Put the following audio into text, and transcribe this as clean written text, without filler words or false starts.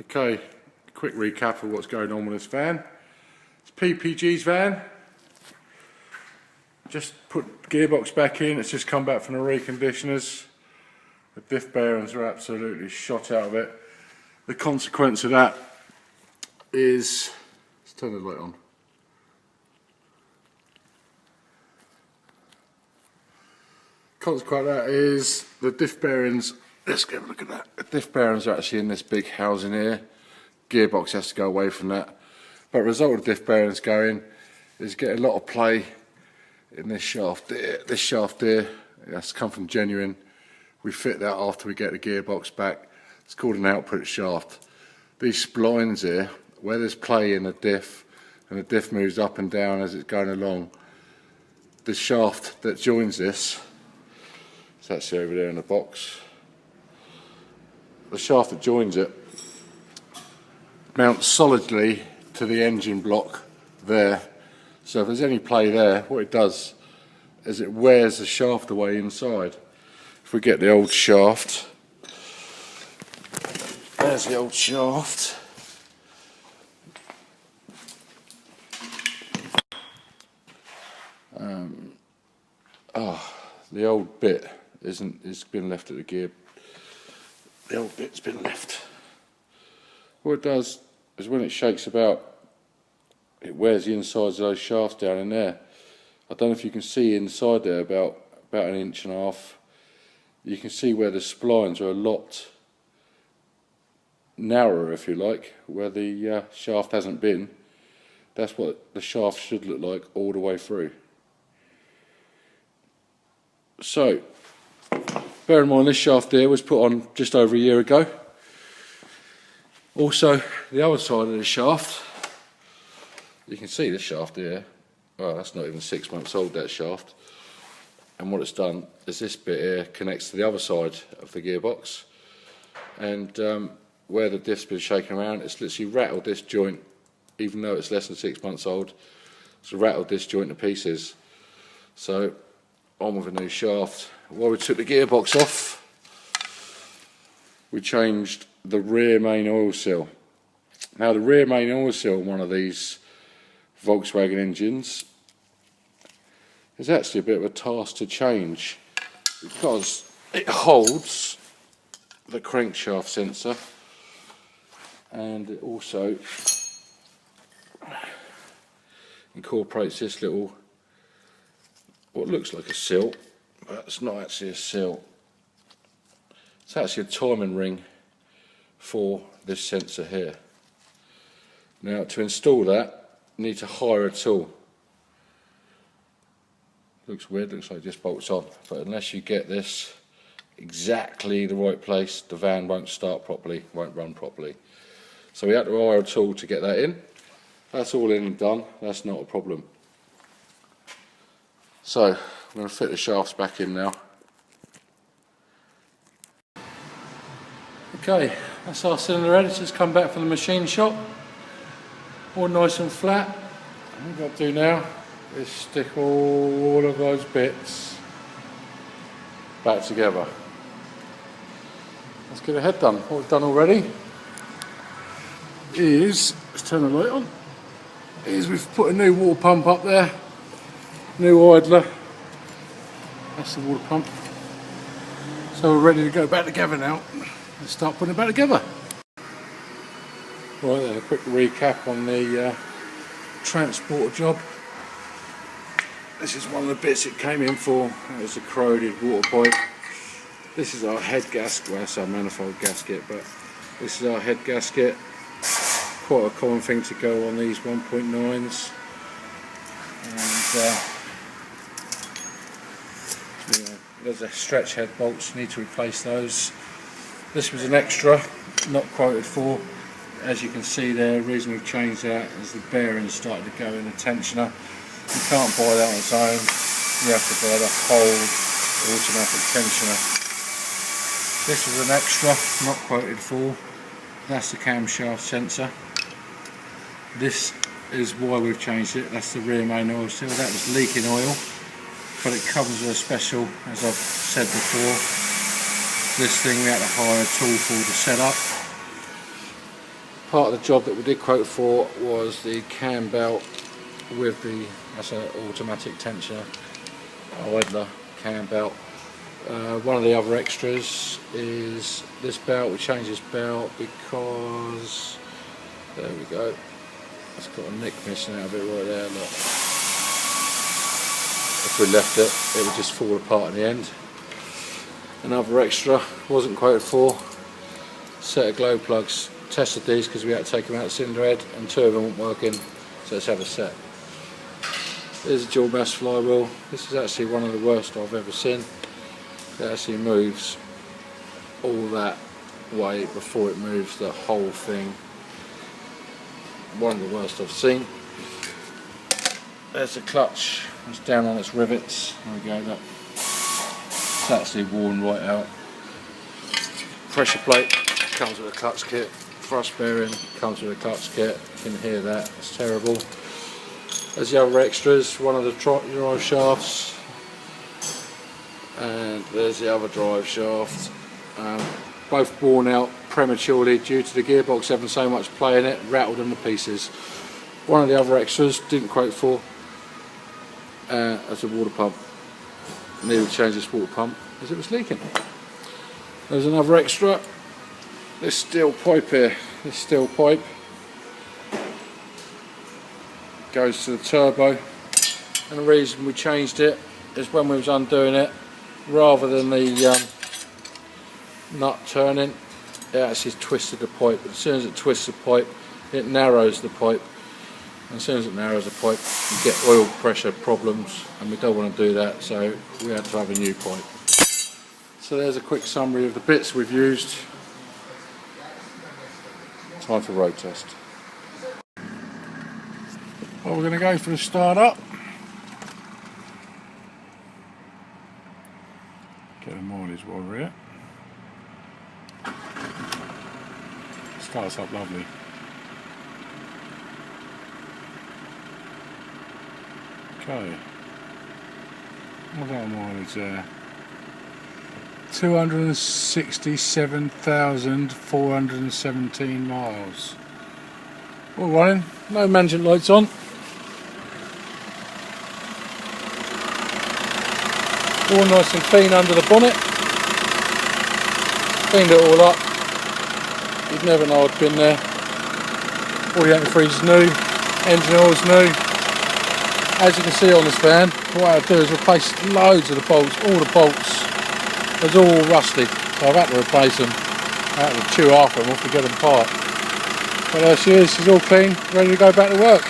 Okay, quick recap of what's going on with this van. It's PPG's van. Just put the gearbox back in, it's just come back from the reconditioners. The diff bearings are absolutely shot out of it. The consequence of that is, let's turn the light on. Consequence of that is the diff bearings, let's get a look at that. The diff bearings are actually in this big housing here. Gearbox has to go away from that. But the result of diff bearings going is get a lot of play in this shaft here. This shaft here, that's come from genuine. We fit that after we get the gearbox back. It's called an output shaft. These splines here, where there's play in the diff, and the diff moves up and down as it's going along, the shaft that joins this, it's actually over there in the box, the shaft that joins it mounts solidly to the engine block there. So if there's any play there, what it does is it wears the shaft away inside. If we get the old shaft, there's the old shaft. The old bit it's been left at the gear. The old bit's been left. What it does is when it shakes about, it wears the insides of those shafts down in there. I don't know if you can see inside there about an inch and a half. You can see where the splines are a lot narrower, if you like, where the shaft hasn't been. That's what the shaft should look like all the way through. So, bear in mind this shaft there was put on just over a year ago. Also, the other side of the shaft, you can see this shaft here. Oh, that's not even 6 months old, that shaft. And what it's done is this bit here connects to the other side of the gearbox. And where the diff's been shaken around, it's literally rattled this joint, even though it's less than 6 months old. It's rattled this joint to pieces. So, on with a new shaft. While we took the gearbox off, we changed the rear main oil seal. Now the rear main oil seal on one of these Volkswagen engines is actually a bit of a task to change because it holds the crankshaft sensor and it also incorporates this little, what looks like a seal, but it's not actually a seal. It's actually a timing ring for this sensor here. Now to install that, you need to hire a tool. Looks weird, looks like it just bolts on, but unless you get this exactly the right place, the van won't start properly, won't run properly. So we had to hire a tool to get that in. That's all in and done, that's not a problem. So I'm going to fit the shafts back in now. Okay, that's our cylinder head. It's just come back from the machine shop. All nice and flat. What we've got to do now is stick all of those bits back together. Let's get the head done. What we've done already is, let's turn the light on, is we've put a new water pump up there. New idler. That's the water pump. So we're ready to go back together now. Let's start putting it back together. Right then, a quick recap on the transport job. This is one of the bits it came in for. That was a corroded water pipe. This is our head gasket. Well, that's our manifold gasket, but this is our head gasket. Quite a common thing to go on these 1.9s. And there's a stretch head bolts, need to replace those. This was an extra, not quoted for. As you can see there, the reason we've changed that is the bearings started to go in the tensioner. You can't buy that on its own, you have to buy the whole automatic tensioner. This was an extra, not quoted for. That's the camshaft sensor. This is why we've changed it. That's the rear main oil seal. That was leaking oil, but it comes with a special, as I've said before, this thing we had to hire a tool for to set up. Part of the job that we did quote for was the cam belt with the, that's an automatic tensioner, idler cam belt. One of the other extras is this belt. We changed this belt because, there we go, it's got a nick missing out of it right there, look. If we left it, it would just fall apart in the end. Another extra, wasn't quoted for, set of glow plugs. Tested these because we had to take them out of the cylinder head and 2 of them weren't working, so let's have a set. There's a dual mass flywheel. This is actually one of the worst I've ever seen. It actually moves all that way before it moves the whole thing. One of the worst I've seen. There's the clutch, it's down on its rivets. There we go, look. It's actually worn right out. Pressure plate comes with a clutch kit. Thrust bearing comes with a clutch kit. You can hear that, it's terrible. There's the other extras, one of the drive shafts, and there's the other drive shaft. Both worn out prematurely due to the gearbox having so much play in it, rattled them to pieces. One of the other extras, didn't quote for, that's a water pump. Needed to change this water pump as it was leaking. There's another extra. This steel pipe here, this steel pipe goes to the turbo, and the reason we changed it is when we was undoing it, rather than the nut turning, it actually twisted the pipe. As soon as it twists the pipe, it narrows the pipe, and as soon as it narrows the pipe, you get oil pressure problems, and we don't want to do that, so we had to have a new pipe. So there's a quick summary of the bits we've used. Time for road test. Well, we're going to go for a start up. Get the mileage while we're here. Starts up lovely. Okay. What's our mileage there? 267,417 miles. All running, no management lights on. All nice and clean under the bonnet. Cleaned it all up. You'd never know I'd been there. All the antifreeze is new, engine oil's new. As you can see on this van, what I had to do is replace loads of the bolts, all the bolts. It was all rusty, so I've had to replace them. I had to chew half of them off to get them apart. But there she is, she's all clean, ready to go back to work.